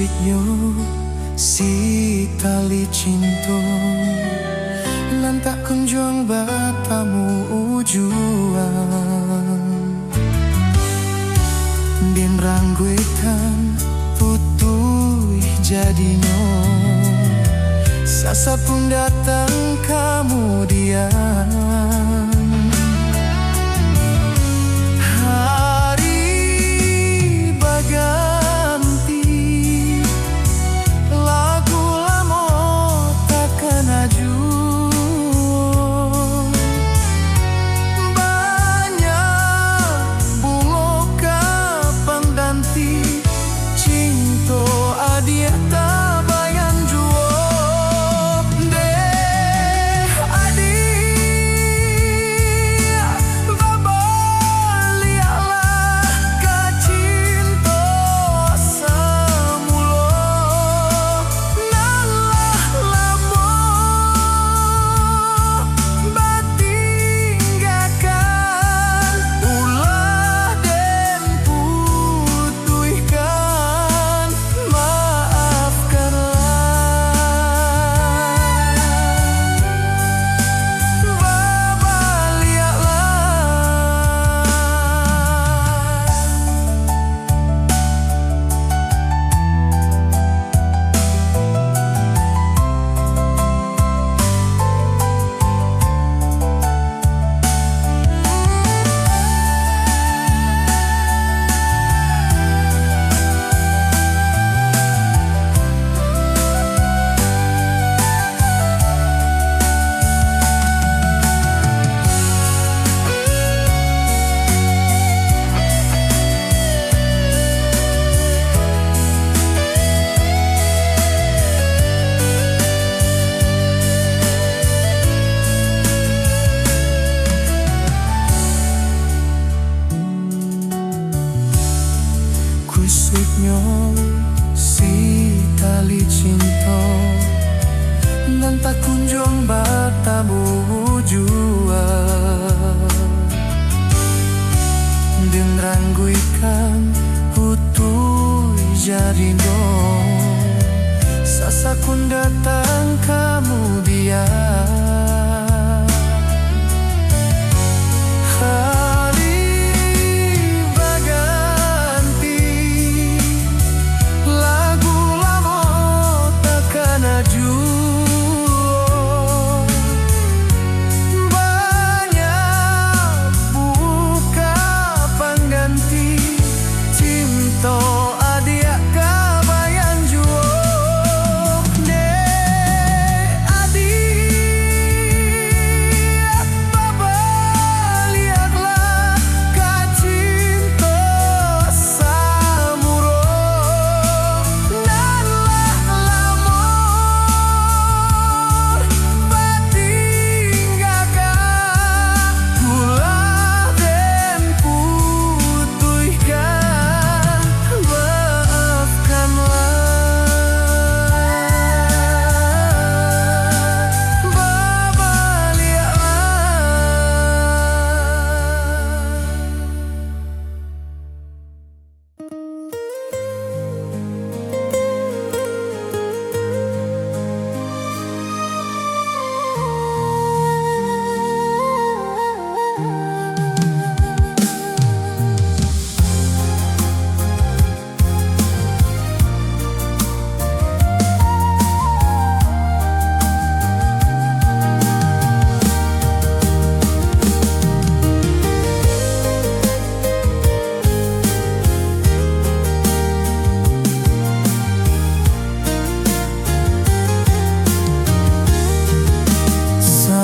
sweetnyo si tali cinta lan tak kunjung batamu ujuan din rangguikan putui jadinya sasa pun datang kemudian kusutnya si tali cinta dan tak kunjung bertemu jua dan rangguikan putui jadinya sasa kun datang kemudian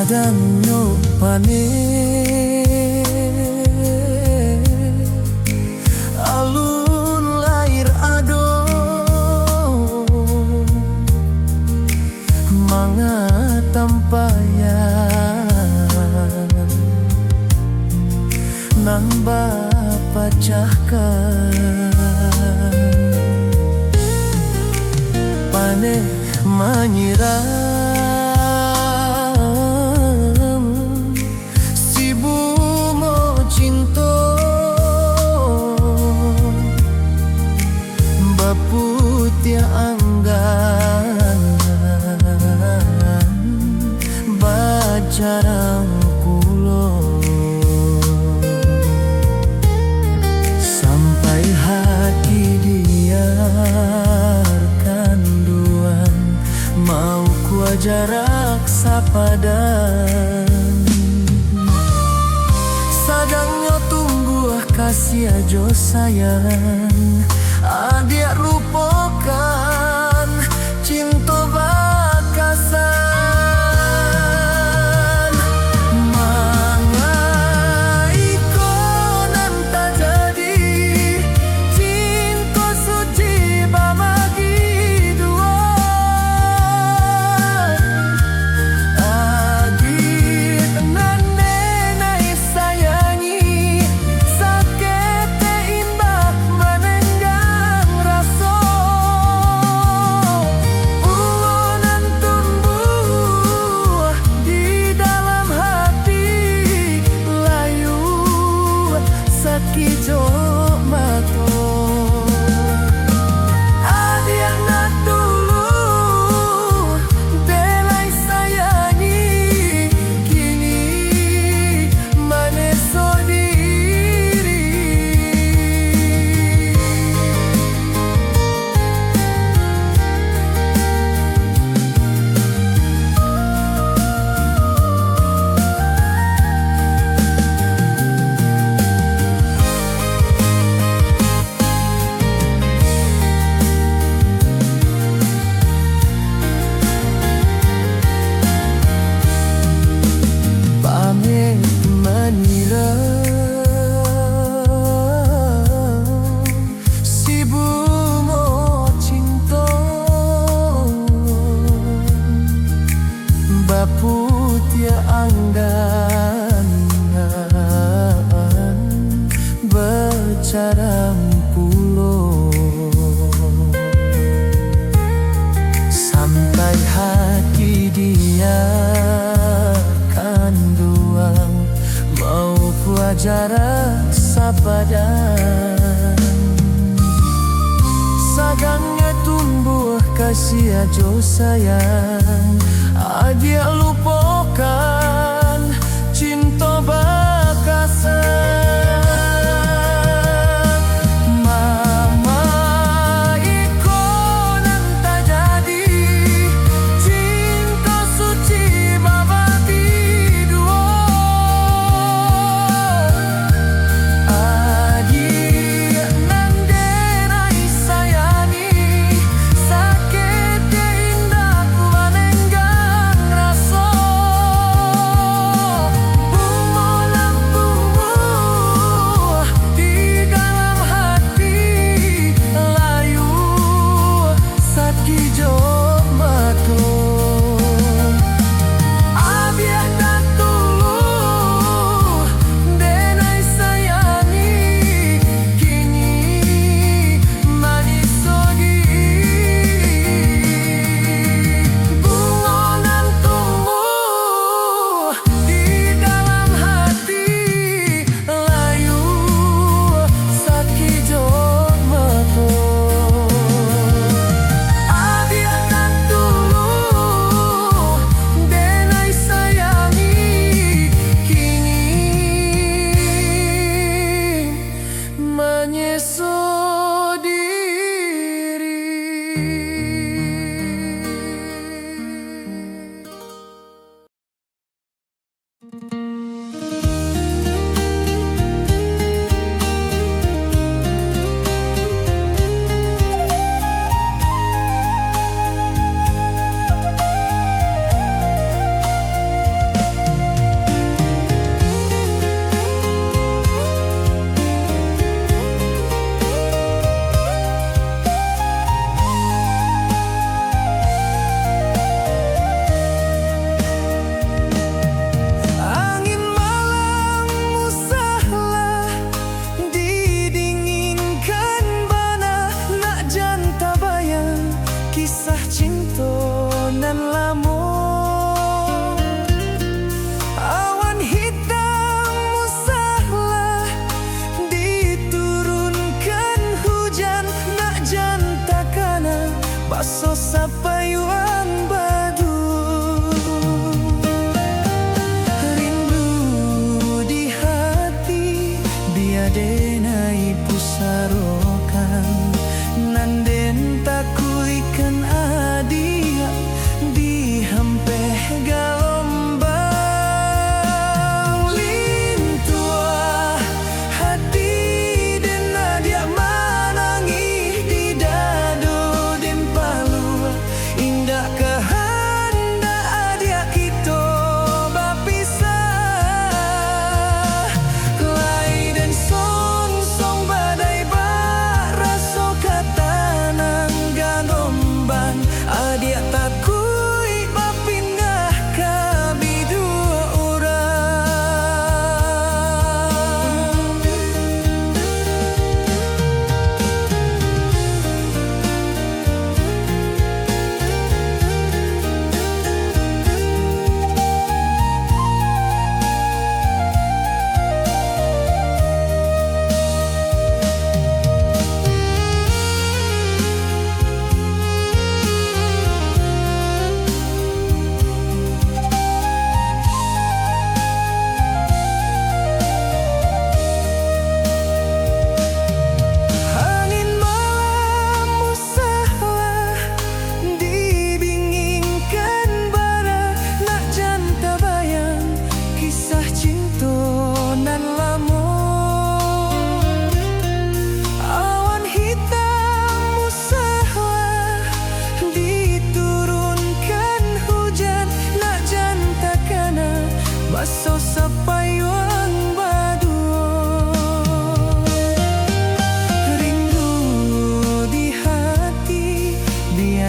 danyo pane alun lair ado manga tampayan nang pacahkan pane menyiram ya jarak sapadan. Sadangnya tumbuh kasih ajo sayang, adik lupakan cinta bakasan. Mangai konan tak jadi cinta suci bagi dua. Adik nenai sayangi sakit indah menenggang rasa. Uonan tumbuh di dalam hati, layu sakijo mato. Adik nak dulu belai sayangi, kini maneso diri. Pamit mengira si bunga cinta, baput ya anggan bercara pulo. Sampai hati dia kan duang, mau jarak sapadan. Sagangnya tumbuh kasih ajo sayang, adik lupakan cinta bakasan. Mama ikonan tak jadi cinta suci bagi dua. Adik nenai sayangi sakit indah menenggang rasa. Bumolan tumbuh di dalam hati, layu sakijo mato. Abiah tak dulu denai sayangi, kini maniso diri. Bungonan tumbuh di dalam hati, layu sakijo mato. Abiah tak dulu denai sayangi, kini menyeso diri. Angin malam musahlah didinginkan bana, nak janta bayang kisah cinta nan lamo. Awan hitam musahlah diturunkan hujan, nak janta kana baso sapayuan badu. Rindu di hati biadenai pusarokan, nanden takuikan adia di hampe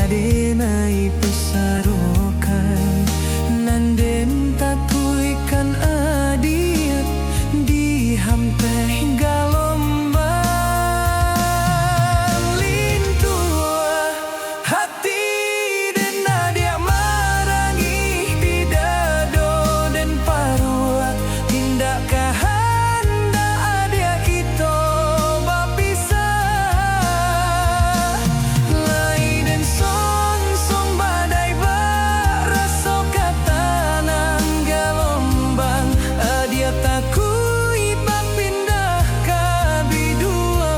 biade nai pesarokan nanden takuikan adiat di hampeh galombang lintua hati den nadia marangi bidado den parua tindak kahanda adia ito bapisah lai den song song badai baraso katanan galombang adia takui bapindah kabidua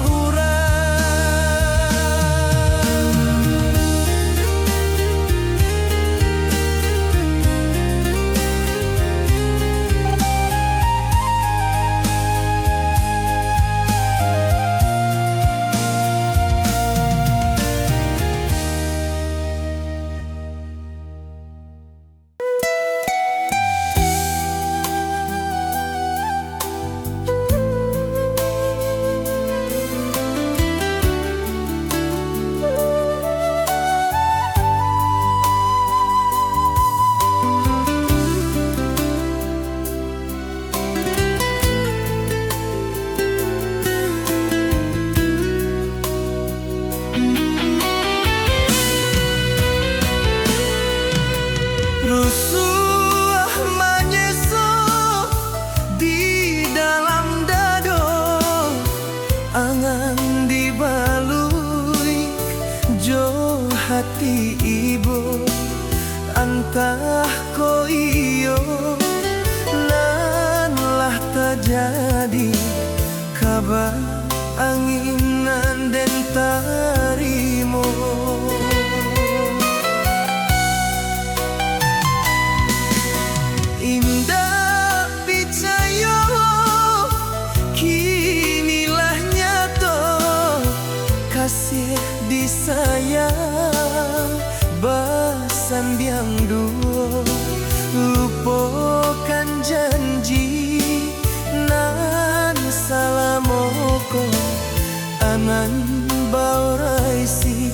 rusuh menyusup di dalam dado angan dibalui jo hati ibu antah ko iyo lan lah terjadi kabar anginan den tarimo indah picayo kinilah nyato kasih disayang basambiang duo lupakan janji nan salamoko anan bauraisi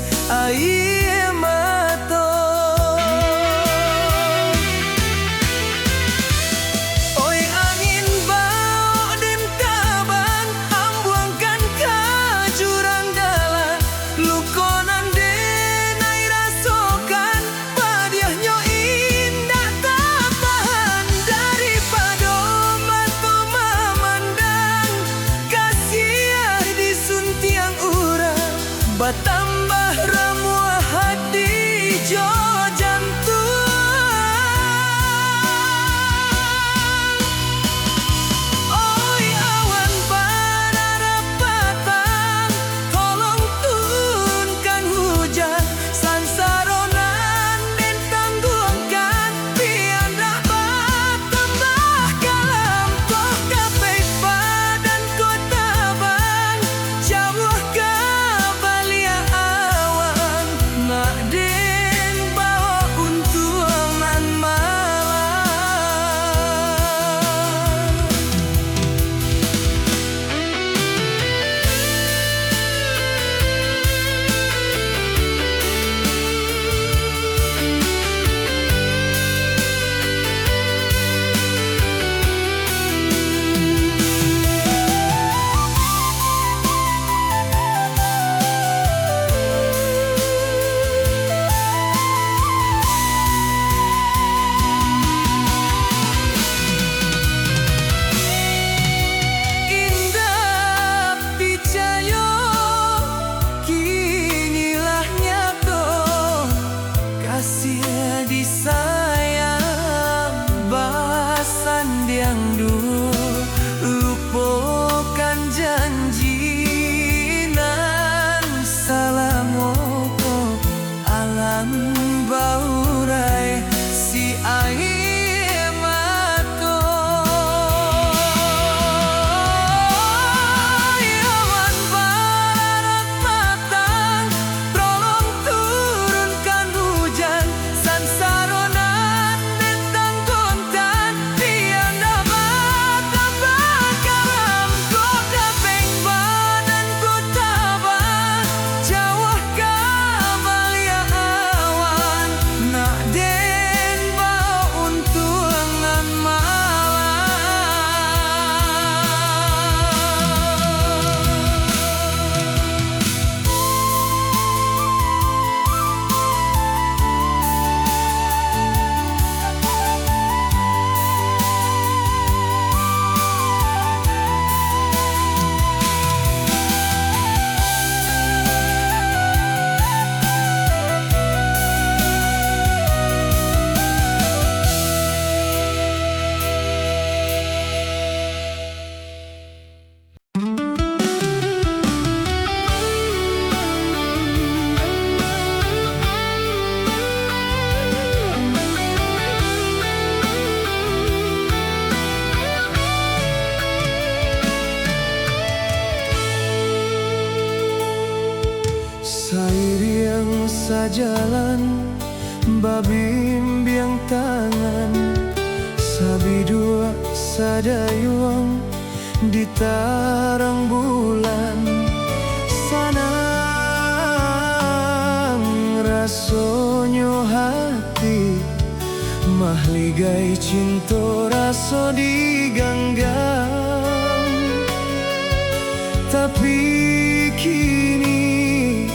sajalan babimbiang tangan sabi dua sadayuang di tarang bulan sanang rasonyo hati mahligai cinta raso diganggang tapi kini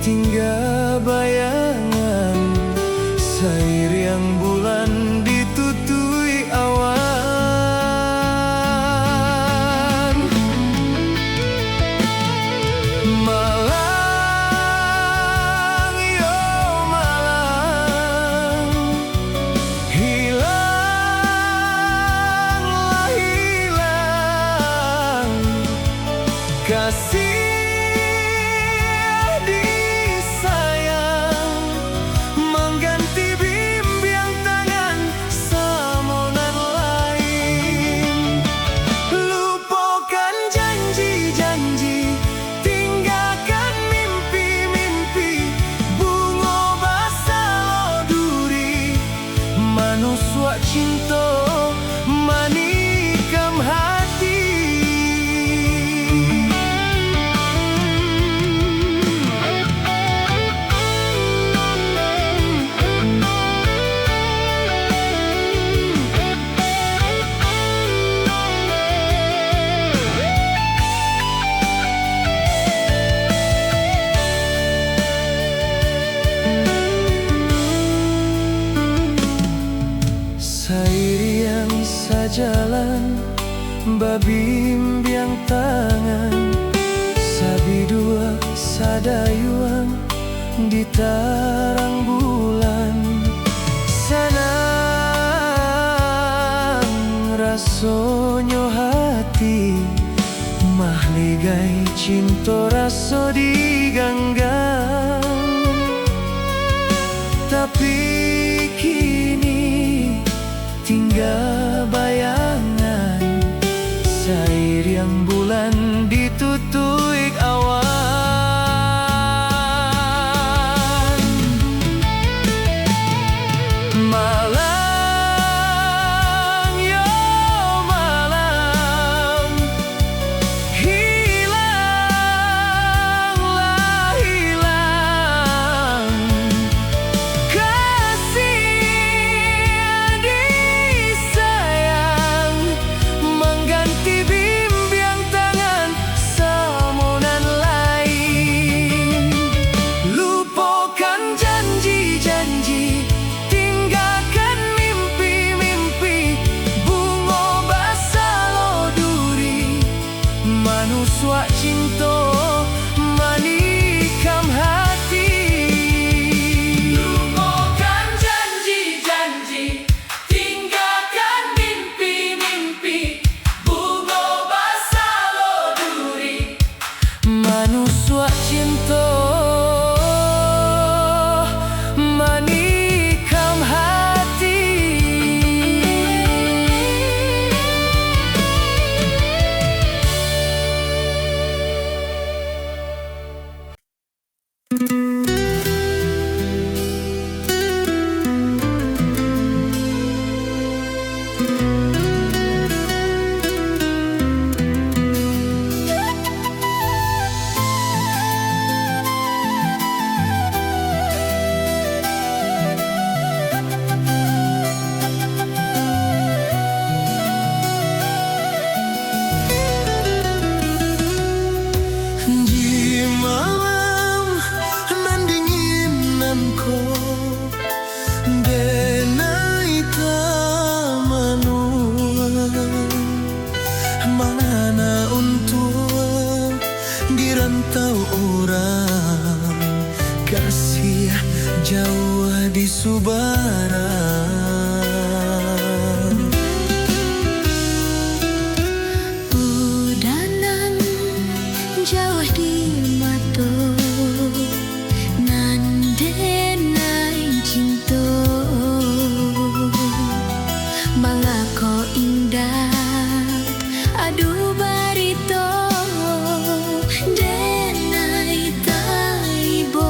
tinggal bayangan sairiang bulan ditutui awan malang yo malang hilanglah hilang kasih cinta manikam hati sairiang sajalan babimbiang tangan sabi dua sadayuang di tarang bulan sanang rasonyo hati mahligai cinta raso diganggang tapi kini tinggal bayangan sairiang bulan ditutui awan malang yo malang hilanglah hilang Manuswa cinta manikam hati lupakan janji-janji tinggalkan mimpi-mimpi bunga basah lo duri manuswa cinta manikam hati mana untuk dirantau orang kasih jauh di Subaran udanan jauh di mata nan denai cinta mangako indah aduh barito denai taibo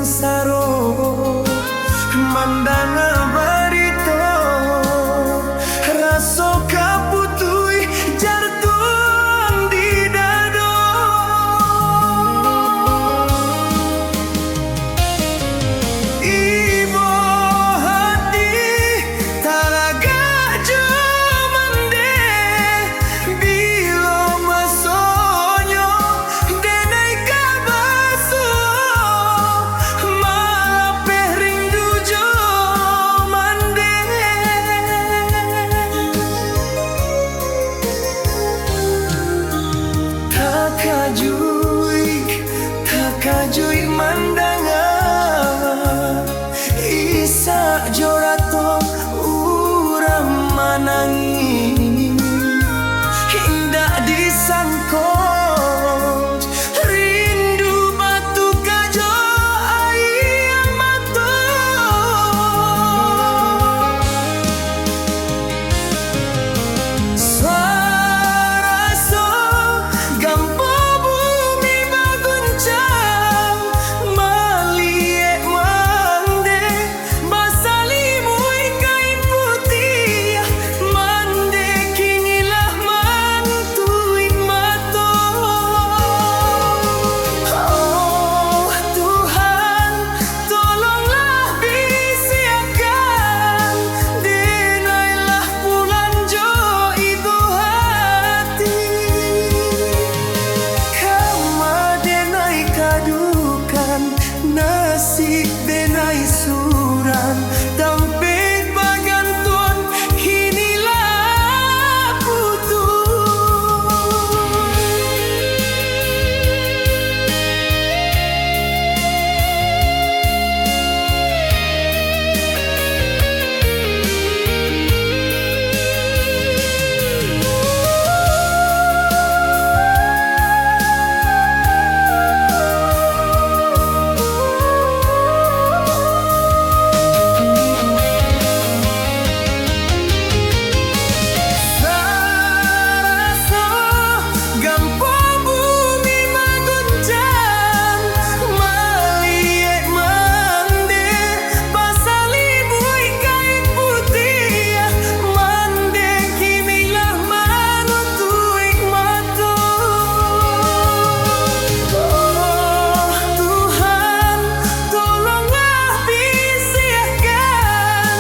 saro mandang barito raso kaputui jartuan di dado ibo hati taraga jomande bilo masonyo denai kabaso malapeh rindu jomande takajui mandangan isa jorato urang manangi indah disangkot rindu batu kajo ayam mato suaraso gampo bumi baguncang malie mande basalimu kain putih mande kinilah mantui mato oh Tuhan tolonglah bisiakan denailah pulang jo ibu hati kama denai kadukan nasib denai suran tampik bagantuan kinilah putus Saraso gampo bumi maguncang malie mande basalimu kain putih mande kinilah manutui mato oh Tuhan tolonglah bisiakan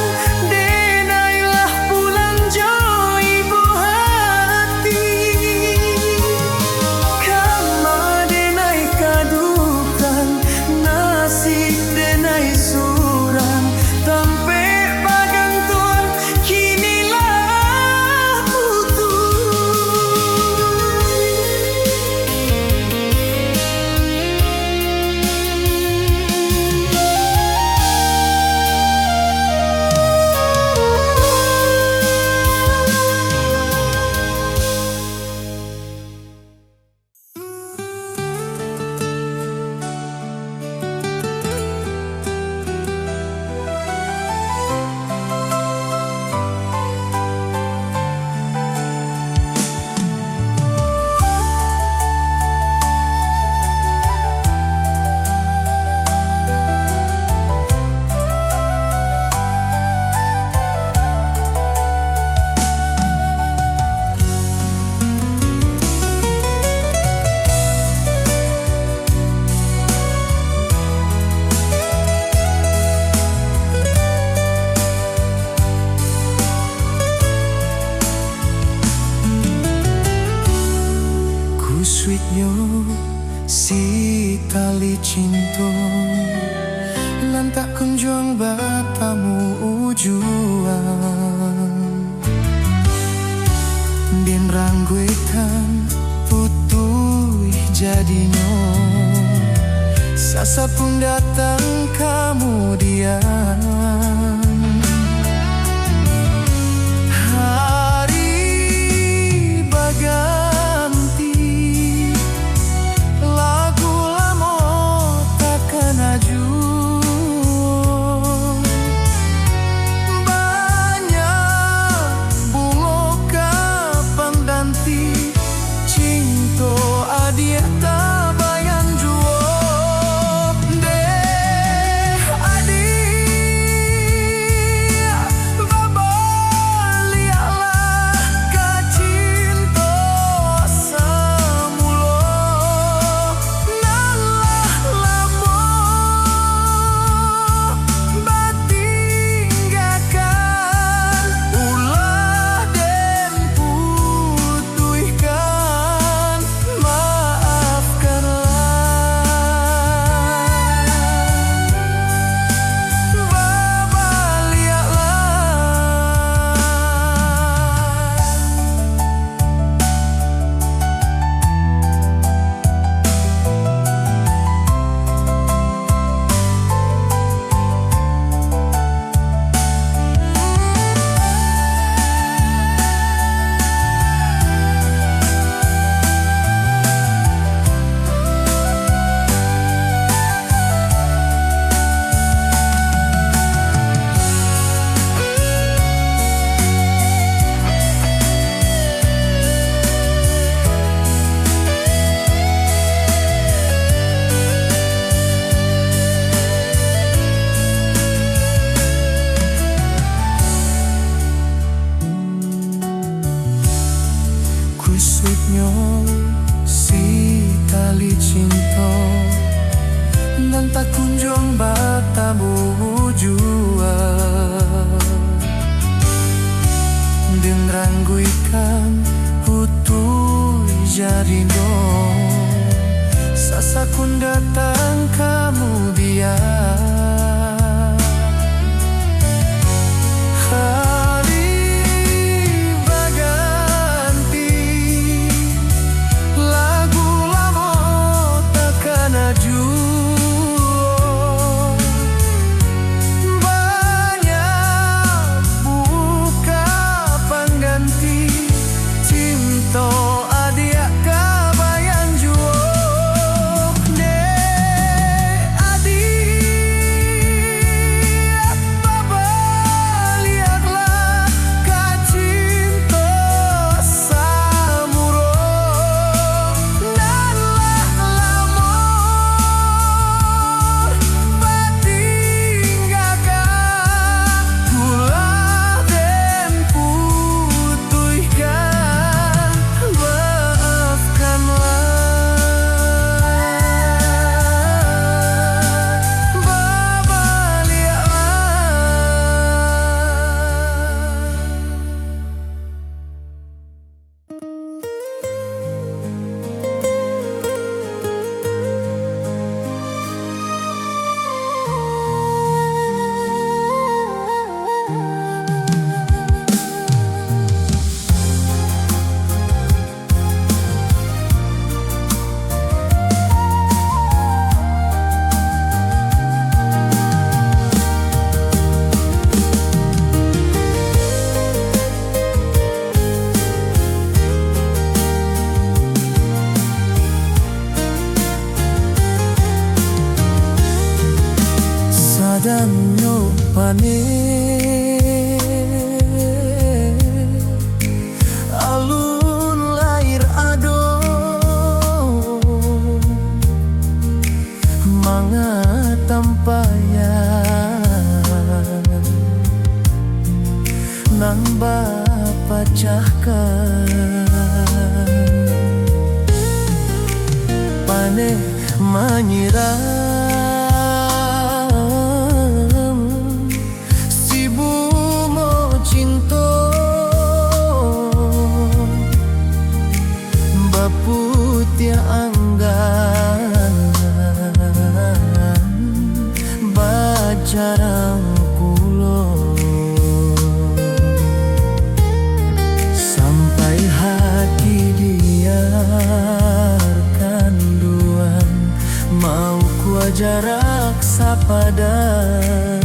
denailah pulang jo ibu hati kama denai kadukan nasib denai suran tampik bagantuan kinilah ku sweetnyo si tali cinta lan tak kunjung batamu ujuan din rangguetan putui jadinya sasa pun datang kemudian hari baganti lagu lama takkan aju banyak bunga kapan danti cinta adia tabayan juo jarindo sasakun datang kemudian. Hari berganti, lagu lama takkan aju. Banyak buka pengganti cinta adia kabayan juo. De adia babaliaklah ka cinta samuro. Nanlah lamor patinggalkan kula den putuhkan. Maafkanlah, sadanyo pane alun lair ado manga tampayan nang bapacahkan pane menyiram si bunga cinta baputya anggan bajarang pulo sampai hati biarkan duan mau ku jarak sapadan.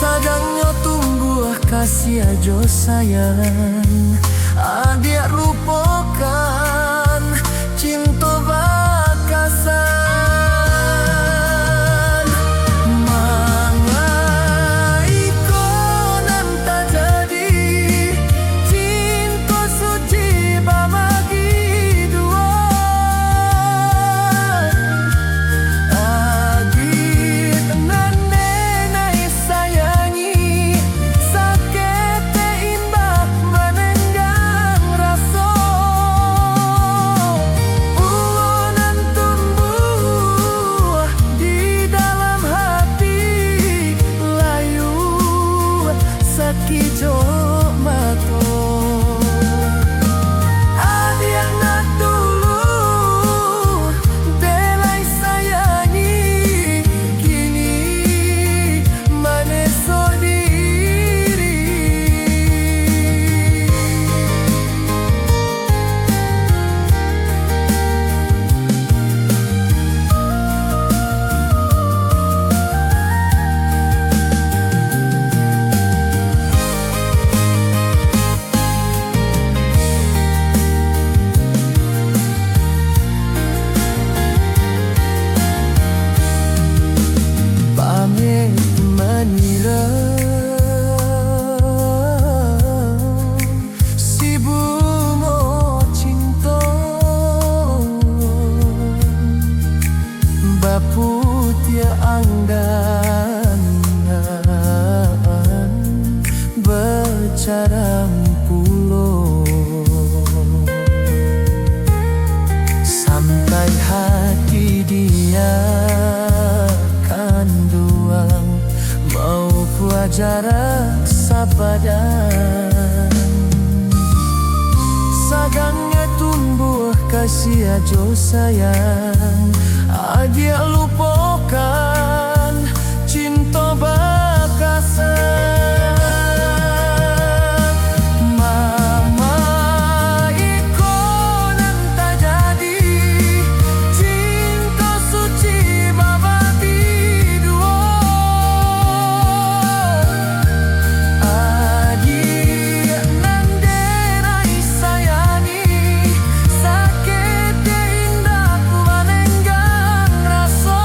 Sadangnya tunggu kasih ajo sayang adik lupakan cinta bakasan. Manga ikonan tak jadi cinta suci bagi dua. Agit nenenai sayangi sakete imbah menendang rasa. Uonan tumbuh di dalam hati layu sakijo mato. Adia nak dulu belai sayangi kini maneso diri. Pamit menyiram si bunga cinta baputya anggan becarang pulo sampai hati dia kanduang mau ku jarak sapadan. kasih ajo sayang, adia lupakan cinta bakasan. Mama iko nan tak jadi cinta suci babati dua. Adia nan derai sayangi, sakit indah ku manenggang raso.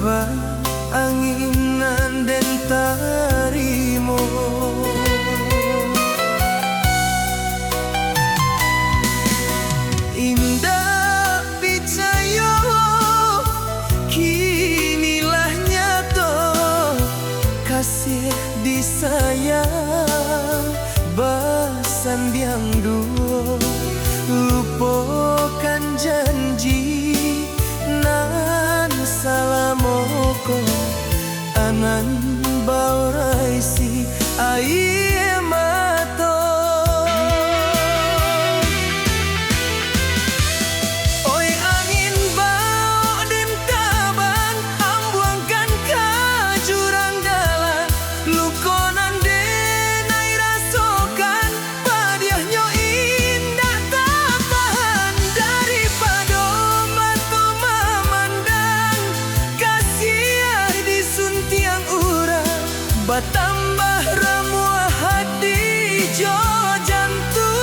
ba anginan den tarimo. Indah picayo kinilah nyato, kasih disayang basandiang duo, lupakan janji nan salamoko, anan bauraisi ai mato. Oi angin bau den taban, ambuangkan ka jurang dalan, lukonan den ai rasokan, padiahnya indah tak tahan, daripada mata memandang, kasih disuntiang urang, batambah ramuah hati jo jantung.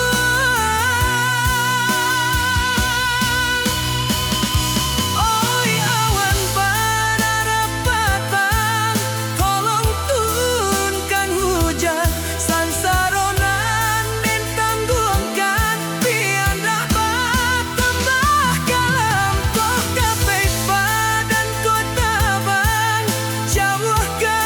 Oi awan panarapatan, tolong turunkan hujan, sansaronan den tangguhkan, pianda tambah kalam, toh kapek badan kota bang, jauh ke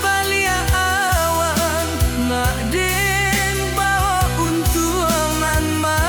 balia awan, nak den bawa untungan malam.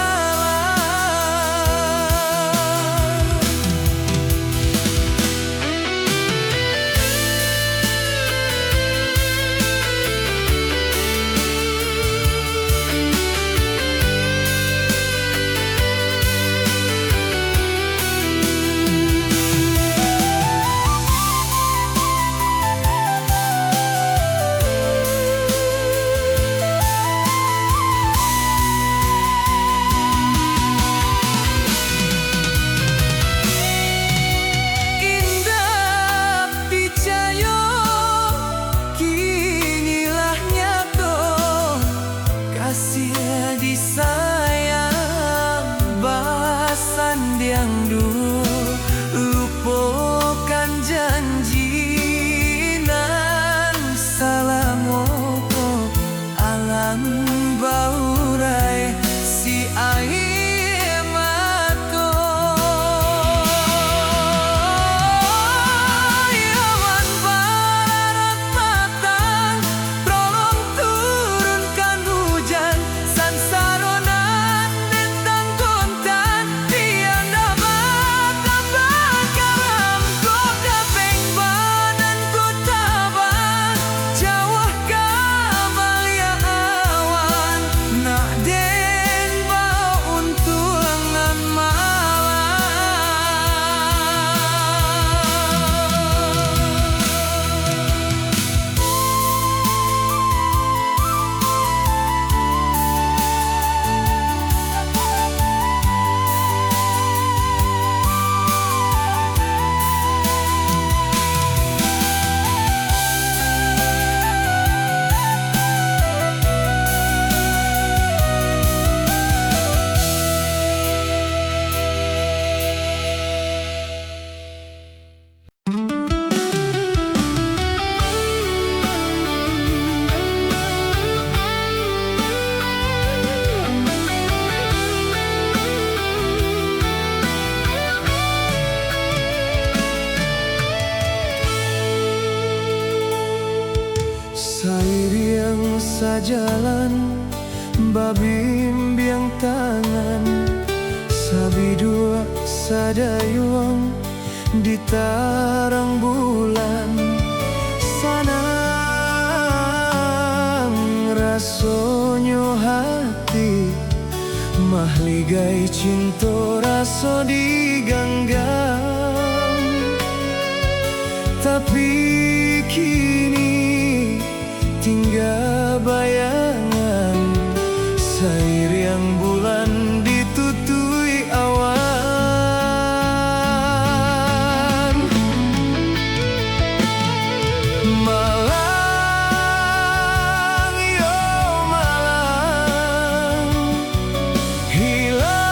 Indah picayo kinilah nyato, kasih disayang basandiang duo, lupakan janji nan salamoko, alam baurai si air mato. Awan barat matang, tolong turunkan hujan, sansaronan den tanggontan, pianda tambah karam, kok kapeng badan kota bang, jauh ke balia awan, nak den bawa untungan malam. Sairiang sajalan, babimbiang tangan, sabidua sadayuang ditarang bulan, sanang rasonyo hati, mahligai cinta raso diganggang, tapi kini tinggal bayangan, sairiang bulan ditutui awan. Malang yo malang, hilanglah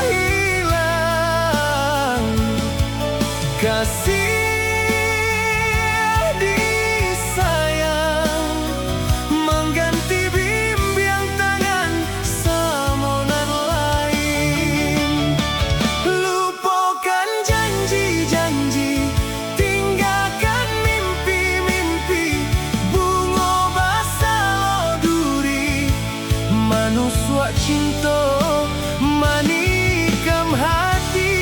hilang, kasih disayang mengganti bimbang tangan samonan lain. Lupakan janji-janji, tinggalkan mimpi-mimpi, bunga basah duri, manusia cinta manikam hati.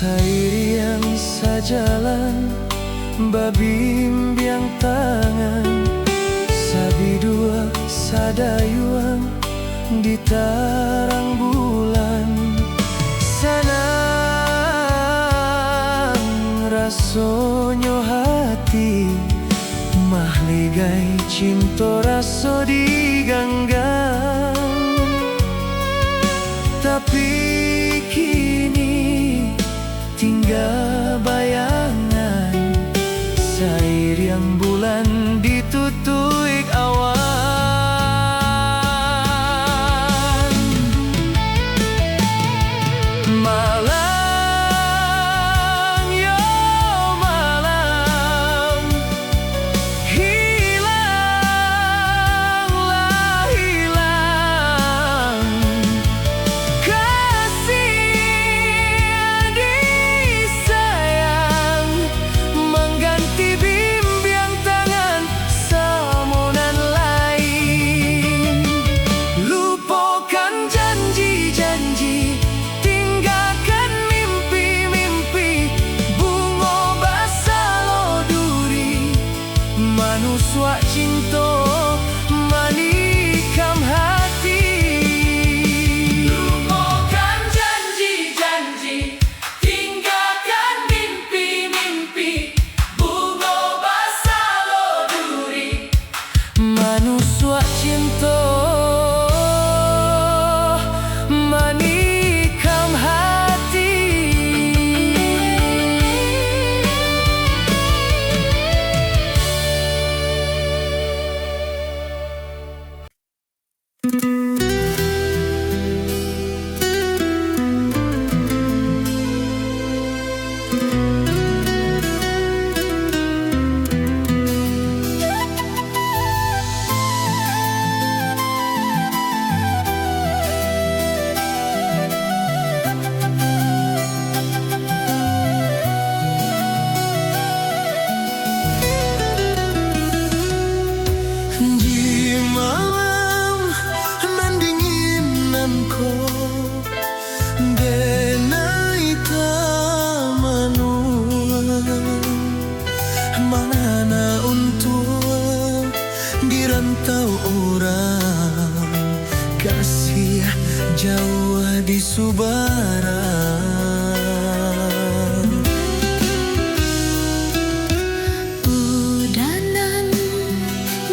Sairiang sajalan babimbiang tangan, sabi dua sadayuang di tarang bulan. Sanang rasonyo hati, mahligai cinta raso diganggang. Tapi kini tinggal bayangan, sairiang bulan ditutuik awan. Malang yo malang, hilanglah hilang kasih disayang mengganti bimbang tangan samonan lain. Lupakan janji-janji, tinggalkan mimpi-mimpi, bunga basah duri, manusia cinta manikam hati. Lupakan janji-janji, tinggalkan mimpi-mimpi, bunga basah duri, manusia cinta manikam hati. Di malam nan dinginan ko, denai tamanuan, mangana untuk dirantau orang, kasih jauh di Subaran. Udanan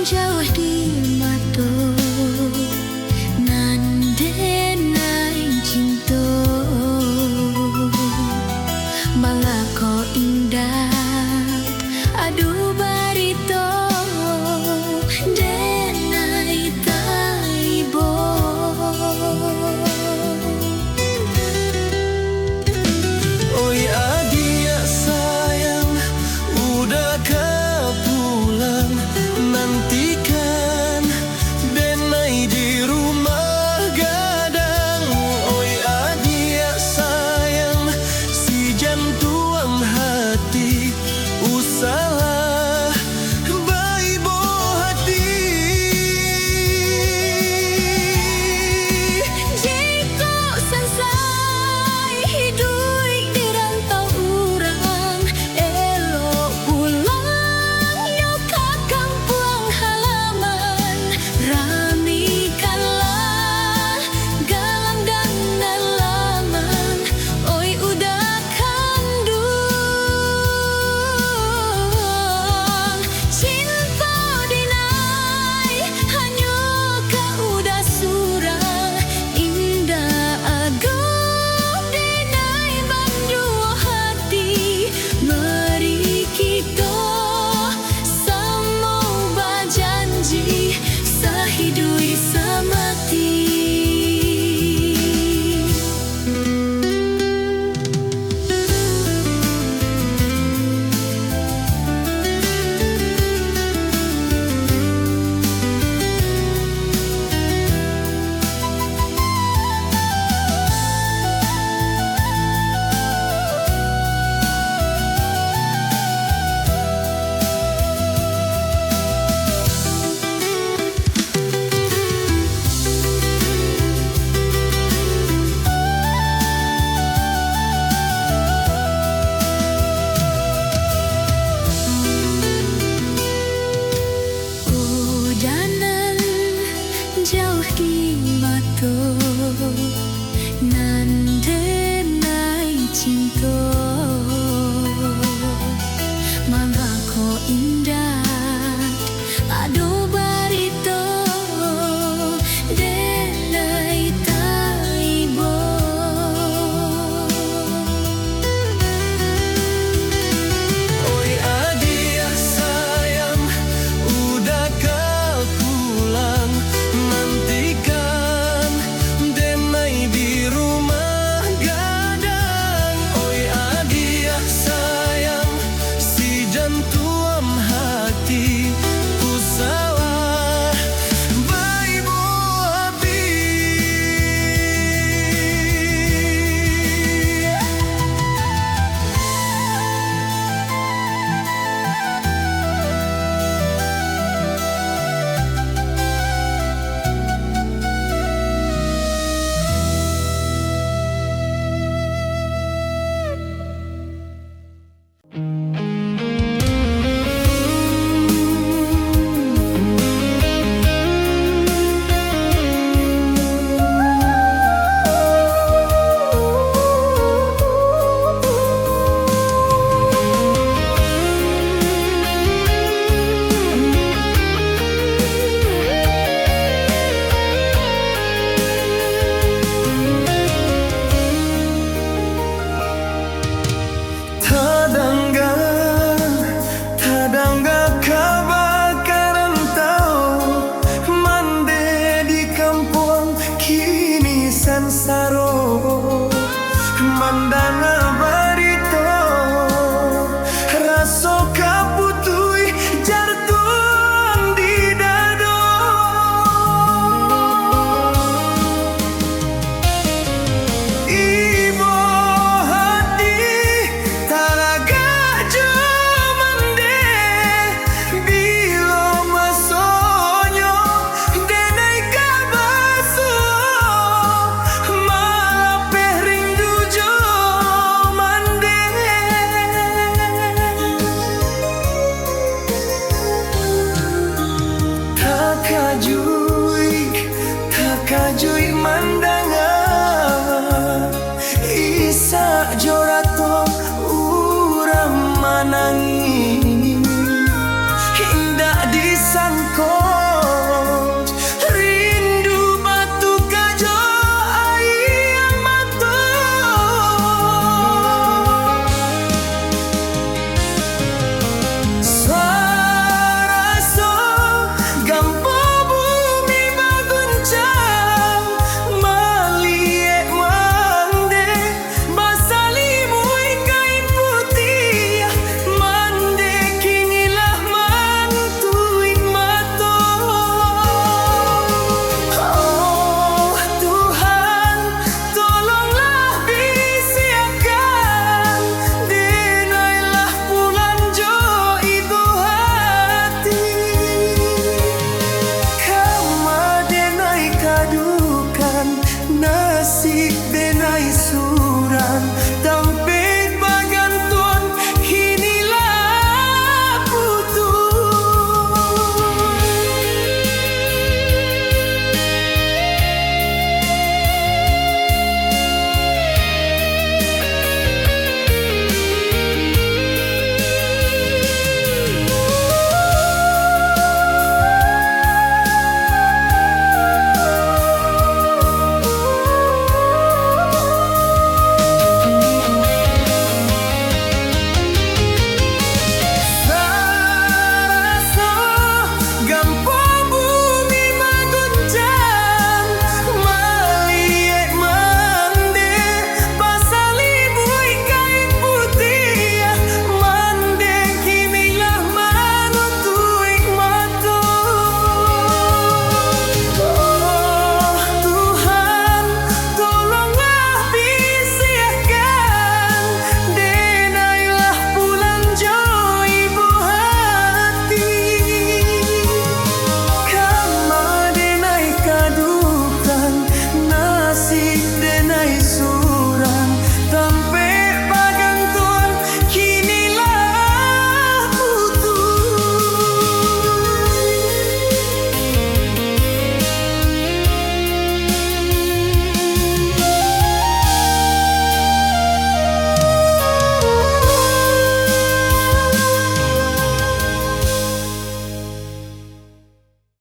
jauh di mato, nandenai cinta, malah kau indah